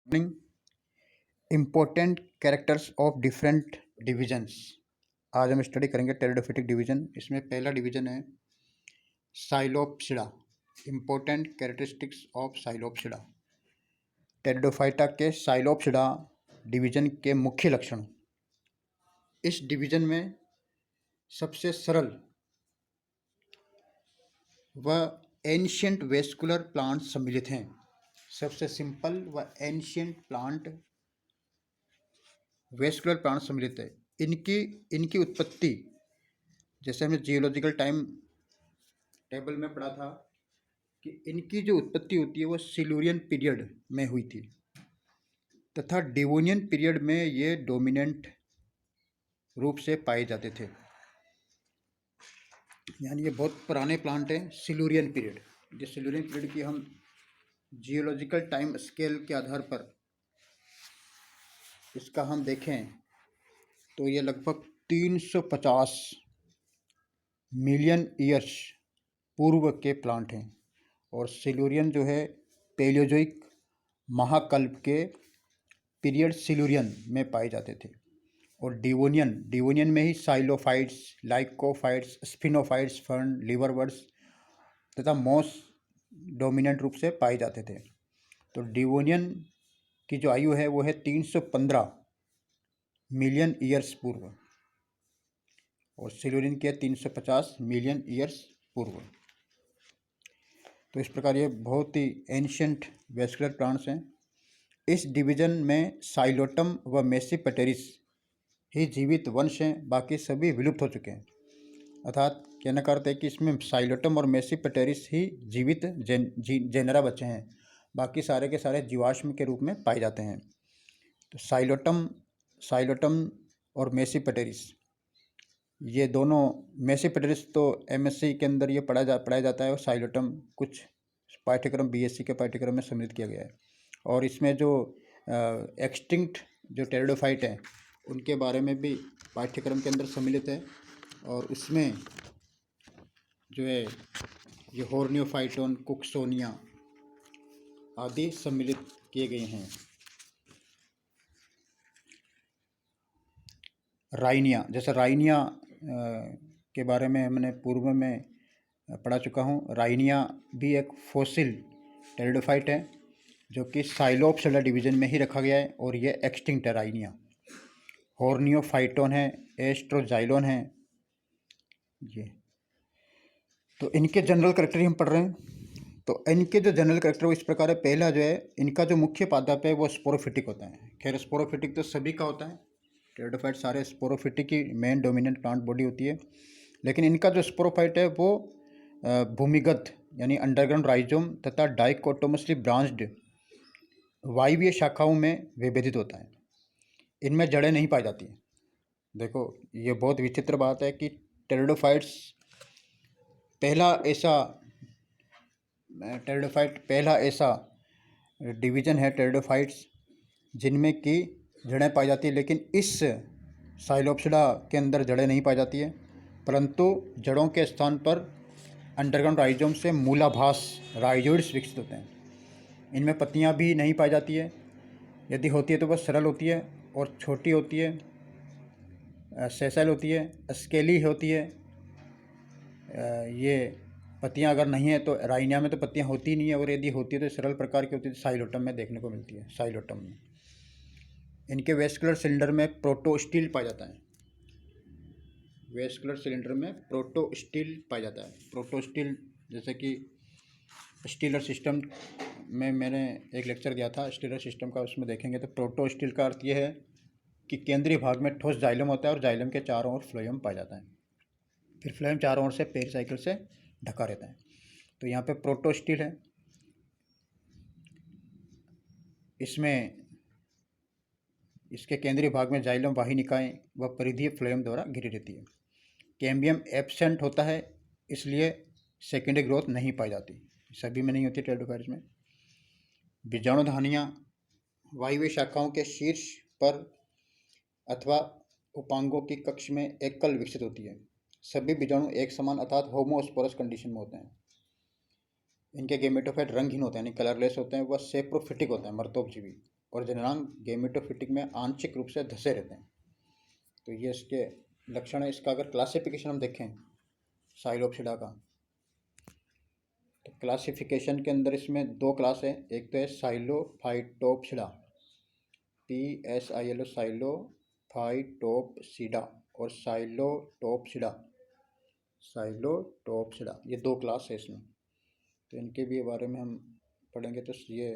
Morning. Important characters of different divisions. आज हम study करेंगे टेरिडोफिटिक डिवीजन। इसमें पहला डिवीजन है psilopsida. Important characteristics of psilopsida. Pteridophyta के साइलोप्सिडा डिवीजन के मुख्य लक्षण। इस डिवीजन में सबसे सरल व एंशियंट वेस्कुलर प्लांट सम्मिलित हैं। सबसे सिंपल व एंशियंट प्लांट वेस्कुलर प्लांट सम्मिलित है। इनकी उत्पत्ति, जैसे हमने जियोलॉजिकल टाइम टेबल में पढ़ा था कि इनकी जो उत्पत्ति होती है वो सिल्यूरियन पीरियड में हुई थी तथा डिवोनियन पीरियड में ये डोमिनेंट रूप से पाए जाते थे। यानी ये बहुत पुराने प्लांट हैं। सिल्यूरियन पीरियड, जिस सिल्यूरियन पीरियड की हम जियोलॉजिकल टाइम स्केल के आधार पर इसका हम देखें तो ये लगभग 350 मिलियन ईयर्स पूर्व के प्लांट हैं। और सिल्यूरियन जो है पेलियोजोइक महाकल्प के पीरियड सिल्यूरियन में पाए जाते थे। और डिवोनियन में ही साइलोफाइट्स, लाइकोफाइट्स, स्फिनोफाइट्स, फर्न, लिवरवर्ड्स तथा मॉस डोमिनेंट रूप से पाए जाते थे। तो डिवोनियन की जो आयु है वो है 315 मिलियन ईयर्स पूर्व और सिल्यूरियन के 350 मिलियन ईयर्स पूर्व। तो इस प्रकार ये बहुत ही एंशियंट वेस्कुलर प्लांट्स हैं। इस डिवीजन में साइलोटम व मेसिपेटेरिस ही जीवित वंश हैं, बाकी सभी विलुप्त हो चुके हैं। अर्थात कहने का अर्थ है कि इसमें साइलोटम और मेसिपेटेरिस ही जीवित जेनरा बचे हैं, बाकी सारे के सारे जीवाश्म के रूप में पाए जाते हैं। तो साइलोटम और मेसिपेटेरिस, ये दोनों, मेसिपेटेरिस तो एमएससी के अंदर ये पढ़ाया जाता है और साइलोटम कुछ पाठ्यक्रम बीएससी के पाठ्यक्रम में सम्मिलित किया गया है। और इसमें जो एक्सटिंक्ट जो टेरिडोफाइट हैं उनके बारे में भी पाठ्यक्रम के अंदर सम्मिलित है। और उसमें जो है ये हॉर्नियोफाइटोन, कुक्सोनिया आदि सम्मिलित किए गए हैं। राइनिया, जैसे राइनिया के बारे में हमने पूर्व में पढ़ा चुका हूँ। राइनिया भी एक फॉसिल टेरिडोफाइट है जो कि साइलोप्सिडा डिवीजन में ही रखा गया है और ये एक्सटिंक्ट है राइनिया। हॉर्नियोफाइटोन है, एस्ट्रोजाइलोन है ये। तो इनके जनरल कैरेक्टर ही हम पढ़ रहे हैं। तो इनके जो जनरल कैरेक्टर वो इस प्रकार है। पहला जो है, इनका जो मुख्य पादप है वो स्पोरोफिटिक होता है। खैर स्पोरोफिटिक तो सभी का होता है, टेरिडोफाइट सारे स्पोरोफिटिक की मेन डोमिनेंट प्लांट बॉडी होती है। लेकिन इनका जो स्पोरोफाइट है वो भूमिगत यानी अंडरग्राउंड राइजोम तथा डाइकोटोमसली ब्रांच्ड वायवीय शाखाओं में विभेदित होता है। इनमें जड़ें नहीं पाई जाती। देखो ये बहुत विचित्र बात है कि टेरिडोफाइट्स पहला ऐसा डिवीजन है टेरिडोफाइट्स जिनमें कि जड़ें पाई जाती है। लेकिन इस साइलोप्सिडा के अंदर जड़ें नहीं पाई जाती है, परंतु जड़ों के स्थान पर अंडरग्राउंड राइजोम से मूलाभास राइजोइड्स विकसित होते हैं। इनमें पत्तियां भी नहीं पाई जाती है, यदि होती है तो वह सरल होती है और छोटी होती है, सेसाइल होती है, स्केली होती है। ये पत्तियां अगर नहीं है तो राइनिया में तो पत्तियां होती नहीं है, और यदि होती है तो सरल प्रकार की होती है, साइलोटम में देखने को मिलती है। साइलोटम में इनके वेस्कुलर सिलेंडर में प्रोटोस्टिल पाया जाता है। वेस्कुलर सिलेंडर में प्रोटोस्टिल पाया जाता है। प्रोटोस्टिल जैसे कि स्टीलर सिस्टम में मैंने एक लेक्चर दिया था स्टीलर सिस्टम का, उसमें देखेंगे तो प्रोटोस्टिल का अर्थ यह है कि केंद्रीय भाग में ठोस जाइलम होता है और जाइलम के चारों ओर फ्लोएम पाया जाता है। फिर फ्लोएम चारों ओर से पेरिसाइकिल से ढका रहता है। तो यहाँ पे प्रोटोस्टिल है। इसमें इसके केंद्रीय भाग में जाइलम वाहिनिकाएं व परिधीय फ्लोएम द्वारा घिरी रहती है। कैम्बियम एब्सेंट होता है, इसलिए सेकेंडरी ग्रोथ नहीं पाई जाती, सभी में नहीं होती टेरिडोफाइट्स में। बीजाणुधानियाँ वायवीय शाखाओं के शीर्ष पर अथवा उपांगों की कक्ष में एकल विकसित होती है। सभी बीजाणु एक समान अर्थात होमोस्पोरस कंडीशन में होते हैं। इनके गेमेटोफाइट रंगहीन होते हैं यानी कलरलेस होते हैं। वह सेप्रोफिटिक होते हैं, मर्तोपजीवी। और जननांग गेमेटोफिटिक में आंशिक रूप से धसे रहते हैं। तो ये इसके लक्षण है। इसका अगर क्लासिफिकेशन हम देखें साइलोप्सिडा का, तो क्लासिफिकेशन के अंदर इसमें दो क्लास है। एक तो है साइलोफाइटोप्सिडा, PSILO साइलोफाइटोप्सिडा, और साइलोटोप्सिडा, ये दो क्लास है इसमें। तो इनके भी बारे में हम पढ़ेंगे। तो ये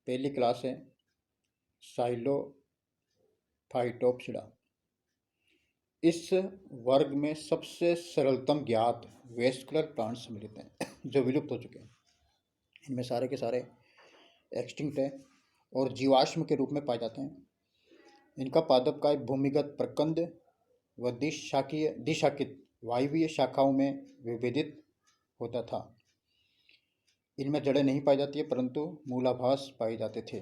पहली क्लास है साइलोफाइटोप्सिडा। इस वर्ग में सबसे सरलतम ज्ञात वेस्कुलर प्लांट सम्मिलित हैं जो विलुप्त हो चुके हैं। इनमें सारे के सारे एक्सटिंक्ट है और जीवाश्म के रूप में पाए जाते हैं। इनका पादप काय भूमिगत प्रकंद व द्विशाखित वायवीय शाखाओं में विभेदित होता था। इनमें जड़ें नहीं पाई जाती है परंतु मूलाभास पाए जाते थे।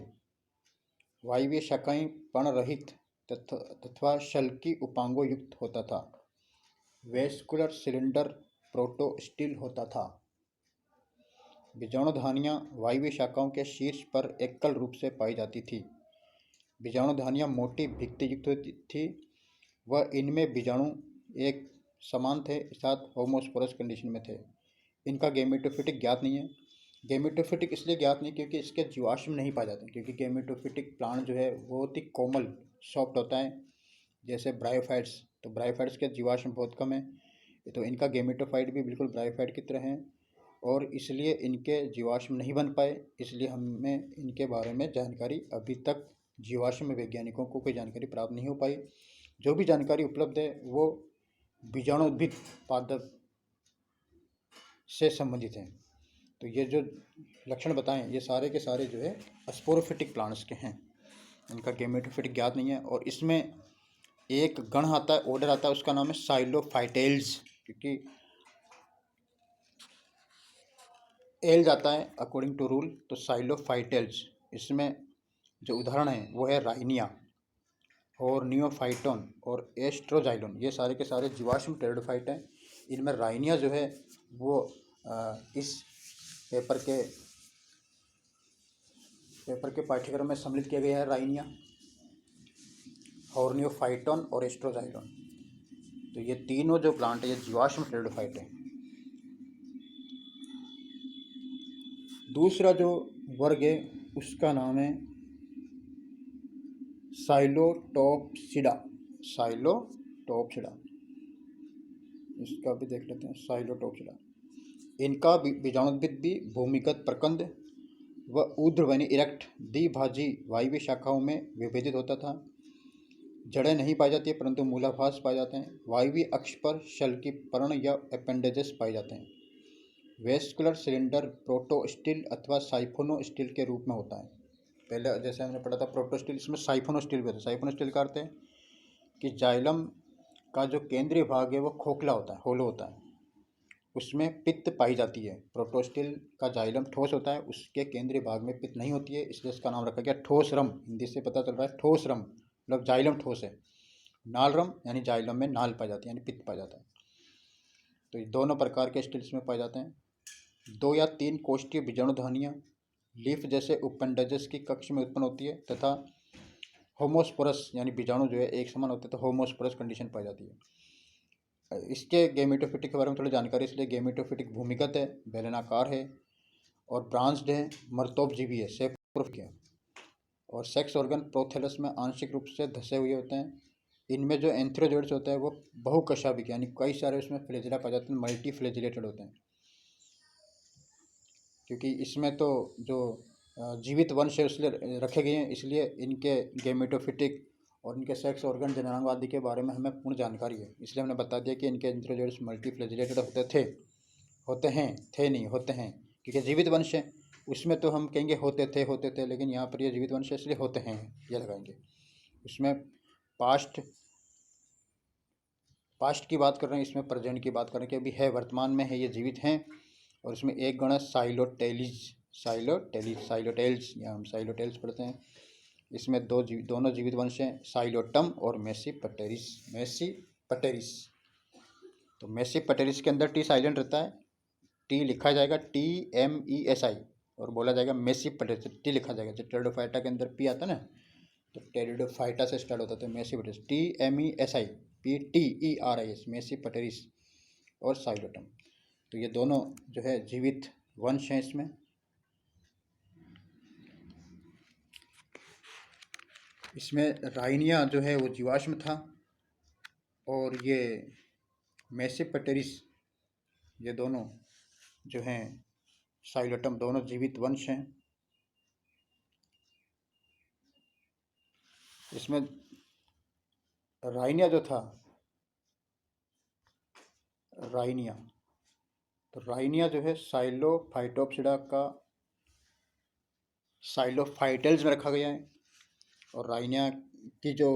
वायवीय शाखाएं पर्णरहित तथा शल्की उपांगों युक्त होता था। वेस्कुलर सिलेंडर प्रोटोस्टिल होता था। बीजाणुधानियां वायवीय शाखाओं के शीर्ष पर एकल रूप से पाई जाती थी। बीजाणुधानियां मोटी भित्ति युक्त होती थी व इनमें बीजाणु एक समान थे, साथ होमोस्पोरस कंडीशन में थे। इनका गेमेटोफिटिक ज्ञात नहीं है। गेमेटोफिटिक इसलिए ज्ञात नहीं क्योंकि इसके जीवाश्म नहीं पाए जाते, क्योंकि गेमेटोफिटिक प्लांट जो है वो बहुत ही कोमल सॉफ्ट होता है, जैसे ब्रायोफाइट्स। तो ब्रायोफाइट्स के जीवाश्म बहुत कम है, तो इनका गेमेटोफाइट भी बिल्कुल ब्रायोफाइट की तरह है और इसलिए इनके जीवाश्म नहीं बन पाए। इसलिए हमें इनके बारे में जानकारी अभी तक जीवाश्म वैज्ञानिकों को कोई जानकारी प्राप्त नहीं हो पाई। जो भी जानकारी उपलब्ध है वो बीजाणुउद्भिद पादप से संबंधित हैं। तो ये जो लक्षण बताएं ये सारे के सारे जो है स्पोरोफिटिक प्लांट्स के हैं। इनका गेमेटोफिटिक ज्ञात नहीं है। और इसमें एक गण आता है, ऑर्डर आता है, उसका नाम है साइलोफाइटेल्स, क्योंकि एल जाता है अकॉर्डिंग टू रूल। तो साइलोफाइटेल्स, इसमें जो उदाहरण है वो है राइनिया और नियोफाइटोन और एस्ट्रोजाइलोन। ये सारे के सारे जीवाश्म टेरिडोफाइट हैं। इनमें राइनिया जो है वो इस पेपर के पाठ्यक्रम में सम्मिलित किया गया है। राइनिया, हॉर्नियोफाइटोन और एस्ट्रोजाइलोन। तो ये तीनों जो प्लांट है ये जीवाश्म टेरिडोफाइट है। दूसरा जो वर्ग है उसका नाम है साइलोटोप्सिडा। इसका भी देख लेते हैं। साइलोटोप्सिडा, इनका बीजाणुउद्भिद भी भूमिगत प्रकंद व ऊर्ध्वनी इरेक्ट द्विभाजी वायवीय शाखाओं में विभेदित होता था। जड़ें नहीं पाई जाती है परंतु मूलाभास पाए जाते हैं। वायवीय अक्ष पर शल्की पर्ण या एपेंडेजेस पाए जाते हैं। वेस्कुलर सिलेंडर प्रोटोस्टिल अथवा साइफोनोस्टिल के रूप में होता है। पहले जैसे हमने पढ़ा था प्रोटोस्टिल, इसमें साइफोनोस्टिल भी होता है। साइफोनोस्टिल का अर्थ है कि जाइलम का जो केंद्रीय भाग है वो खोखला होता है, होलो होता है, उसमें पित्त पाई जाती है। प्रोटोस्टिल का जाइलम ठोस होता है, उसके केंद्रीय भाग में पित्त नहीं होती है, इसलिए इसका नाम रखा गया ठोसरम। हिंदी से पता चल रहा है ठोसरम मतलब जाइलम ठोस है। नालरम यानी जाइलम में नाल पाई जाती है यानी पित्त पाया जाता है। तो ये दोनों प्रकार के स्टिल्स में पाए जाते हैं। 2 या 3 कोष्ठीय बीजाणुधानियां लीफ जैसे उपेंडेजेस की कक्ष में उत्पन्न होती है तथा होमोस्पोरस यानी बीजाणु जो है एक समान होते हैं, तो होमोस्पोरस कंडीशन पाई जाती है। इसके गेमेटोफिटिक के बारे में थोड़ी जानकारी। इसलिए गेमेटोफिटिक भूमिगत है, बेलनाकार है और ब्रांच्ड है, मर्तोपजीवी है, सेप्रोफिक है। और सेक्स ऑर्गन प्रोथैलस में आंशिक रूप से धसे हुए होते हैं। इनमें जो एंथ्रोजोइड्स होते हैं वो बहुकशाभिक यानी कई सारे उसमें फ्लैजिला पाए जाते हैं, मल्टी फ्लैजिलेटेड होते हैं। क्योंकि इसमें तो जो जीवित वंश है इसलिए रखे गए हैं, इसलिए इनके गेमेटोफिटिक और इनके सेक्स ऑर्गन जननांग आदि के बारे में हमें पूर्ण जानकारी है। इसलिए हमने बता दिया कि इनके एंथ्रोजोइड्स मल्टी फ्लैजिलेटेड होते हैं, क्योंकि जीवित वंश है उसमें तो हम कहेंगे होते थे, लेकिन यहाँ पर ये जीवित वंश है इसलिए होते हैं ये लगाएंगे। उसमें पास्ट की बात कर रहे हैं, इसमें प्रेजेंट की बात कर रहे हैं कि अभी है, वर्तमान में है, ये जीवित हैं। और इसमें एक गण है साइलोटेल्स, या हम साइलोटेल्स पढ़ते हैं। इसमें दोनों जीवित वंश हैं, साइलोटम और मेसिपटेरिस। तो मेसिपटेरिस के अंदर टी साइलेंट रहता है, टी लिखा जाएगा TMESI, और बोला जाएगा मेसी पटेरिस, टी लिखा जाएगा। जब टेरिडोफाइटा के अंदर पी आता ना, तो टेरिडोफाइटा से स्टार्ट होता है, तो मेसी पटेरिस, TMESI मेसी पटेरिस और साइलोटम। तो ये दोनों जो है जीवित वंश हैं इसमें। इसमें राइनिया जो है वो जीवाश्म था, और ये मेसी पटेरिस, ये दोनों जो हैं साइलोटम, दोनों जीवित वंश हैं। इसमें राइनिया जो था, राइनिया, तो राइनिया जो है साइलोफाइटोप्सिडा का साइलोफाइटल्स में रखा गया है। और राइनिया की जो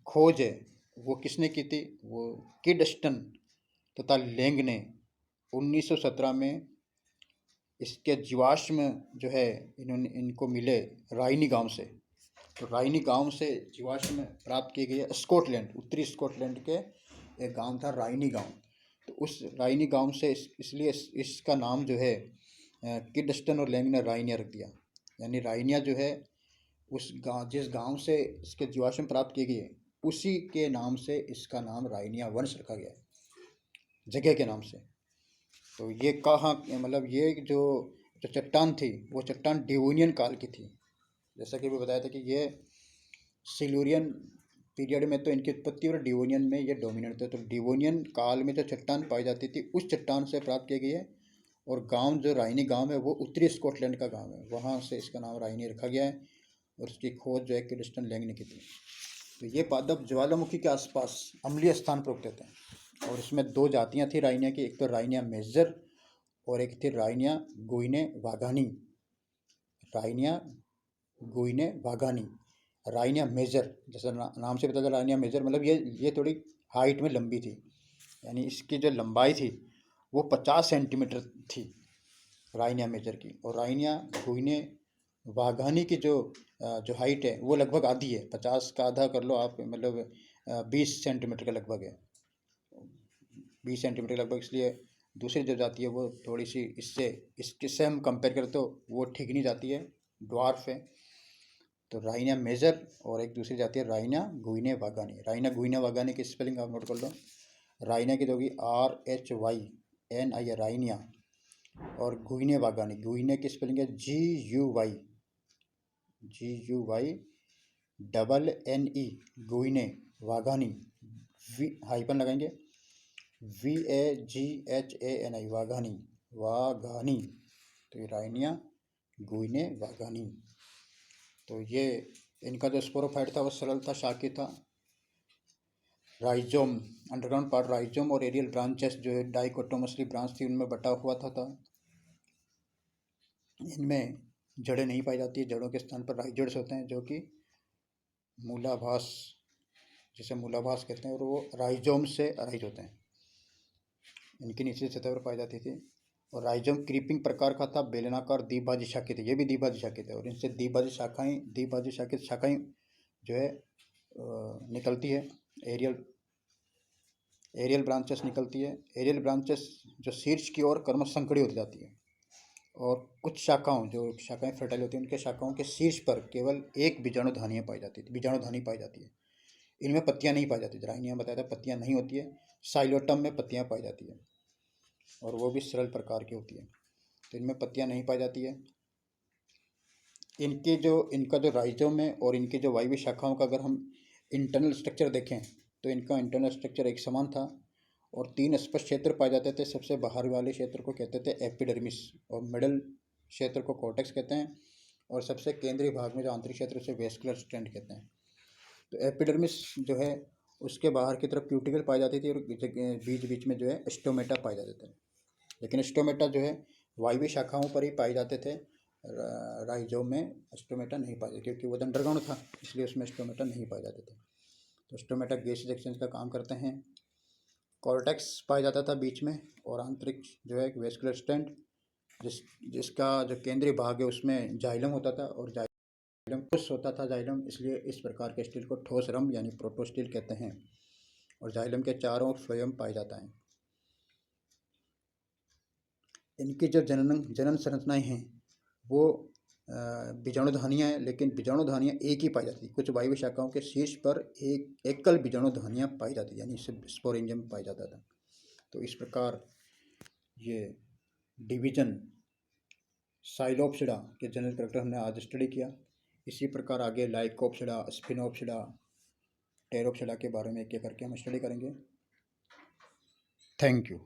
खोज है वो किसने की थी? वो किडस्टन तथा लेंग ने 1917 में इसके जीवाश्म जो है इनको मिले राइनी गांव से। तो राइनी गांव से जीवाश्म प्राप्त किए गए स्कॉटलैंड, उत्तरी स्कॉटलैंड के एक गांव था राइनी गांव। तो उस राइनी गांव से इसलिए इसका नाम जो है किडस्टन और लेंग ने राइनिया रख दिया। यानी राइनिया जो है उस गांव, जिस गांव से इसके जीवाश्म प्राप्त किए गए, उसी के नाम से इसका नाम राइनिया वंश रखा गया है, जगह के नाम से। तो ये कहाँ, मतलब ये जो चट्टान थी वो चट्टान डिवोनियन काल की थी। जैसा कि भी बताया था कि ये सिल्यूरियन पीरियड में तो इनकी उत्पत्ति और डिवोनियन में ये डोमिनेंट थे। तो डिवोनियन काल में जो चट्टान पाई जाती थी उस चट्टान से प्राप्त की गई है। और गांव जो राइनी गांव है वो उत्तरी स्कॉटलैंड का गांव है, वहाँ से इसका नाम राइनी रखा गया है। और उसकी खोज जो है किडस्टन लेंग ने की थी। तो ये पादप ज्वालामुखी के आसपास अम्लीय स्थान पर उगते थे। और इसमें दो जातियाँ थी राइनिया की, एक तो राइनिया मेजर और एक थी राइनिया गुइने वागानी। राइनिया गुइने वागानी, राइनिया मेजर, जैसा नाम से पता चला राइनिया मेजर, मतलब ये थोड़ी हाइट में लंबी थी। यानी इसकी जो लंबाई थी वो 50 सेंटीमीटर थी राइनिया मेजर की। और राइनिया गुइने वाघानी की जो हाइट है वो लगभग आधी है, 50 का आधा कर लो आप, मतलब 20 सेंटीमीटर के लगभग है, 20 सेंटीमीटर लगभग। इसलिए दूसरी जो जाती है वो थोड़ी सी इससे हम कंपेयर करें तो वो ठीक नहीं जाती है, ड्वार्फ है। तो राइनिया मेजर और एक दूसरी जाती है राइनिया गुइने वागानी। राइनिया गुइने वागानी की स्पेलिंग आप नोट कर लो। राइनिया की तो होगी RHYNI राइनिया, और गुइने वागानी, गुइने की स्पेलिंग है GUYNE गुइने वागानी, हाइपन लगाएंगे, VAGHANI वाघानी, वाघानी। तो ये राइनिया गुइने वाघानी। तो ये इनका जो स्पोरोफाइट था वो सरल था, शाखी था। राइजोम, अंडरग्राउंड पार्ट राइजोम और एरियल ब्रांचेस जो है डाइकोटोमसली ब्रांच थी उनमें बटा हुआ था। इनमें जड़ें नहीं पाई जाती है, जड़ों के स्थान पर राइजोड्स होते हैं जो कि मूलाभास, जिसे मूलाभास कहते हैं, और वो राइजोम से अराइज होते हैं। इनकी निचली सतह पर पाई जाती थी। और राइजोम क्रीपिंग प्रकार का था, बेलनाकार द्विभाजी शाखित थे, ये भी द्विभाजी शाखित है। और इनसे द्विभाजी शाखित शाखाएं जो है निकलती है, एरियल ब्रांचेस निकलती है। एरियल ब्रांचेस जो शीर्ष की ओर क्रमशः संकड़ी होती जाती है। और कुछ जो शाखाएं फर्टाइल होती हैं, उनके शाखाओं के शीर्ष पर केवल एक बीजाणुधानी पाई जाती है। इनमें पत्तियां नहीं पाई जाती। राइनिया में बताया था पत्तियां नहीं होती है। साइलोटम में पत्तियां पाई जाती है और वो भी सरल प्रकार की होती है। तो इनमें पत्तियां नहीं पाई जाती है। इनका जो राइजोम है और इनकी जो वायवीय शाखाओं का अगर हम इंटरनल स्ट्रक्चर देखें तो इनका इंटरनल स्ट्रक्चर एक समान था। और 3 स्पष्ट क्षेत्र पाए जाते थे। सबसे बाहर वाले क्षेत्र को कहते थे एपिडर्मिस, और मिडल क्षेत्र को कॉर्टेक्स कहते हैं, और सबसे केंद्रीय भाग में जो आंतरिक क्षेत्र उसे वेस्कुलर स्ट्रैंड कहते हैं। तो एपिडर्मिस जो है उसके बाहर की तरफ क्यूटिकल पाई जाती थी, और बीच बीच में जो है स्टोमेटा पाए जाते थे। लेकिन स्टोमेटा जो है वायवीय शाखाओं पर ही पाए जाते थे। राइजोम में स्टोमेटा नहीं पाए जाते क्योंकि वो अंडरग्राउंड था, इसलिए उसमें स्टोमेटा नहीं पाए जाते थे। तो स्टोमेटा गैसियस एक्सचेंज का काम करते हैं। कॉर्टेक्स पाया जाता था बीच में, और आंतरिक जो है वेस्कुलर स्टैंड, जिसका जो केंद्रीय भाग है उसमें जाइलम होता था, और जाइलम ठोस होता था जाइलम, इसलिए इस प्रकार के स्टील को ठोस रम यानी प्रोटोस्टील कहते हैं। और जाइलम के चारों ओर फ्लोएम पाया जाता है। इनकी जो जनन संरचनाएं हैं वो बीजाणुधानियाँ हैं, लेकिन बीजाणुधानियाँ एक ही पाई जाती है। कुछ वायु शाखाओं के शीर्ष पर एक एकल बीजाणुधानियाँ पाई जाती है, यानी स्पोरेंजियम पाया जाता था। तो इस प्रकार ये डिवीजन साइलोप्सिडा के जनरल कैरेक्टर हमने आज स्टडी किया। इसी प्रकार आगे लाइकोप्सिडा, स्पिनोप्सिडा, टेरोप्सिडा के बारे में एक एक करके हम स्टडी करेंगे। Thank you.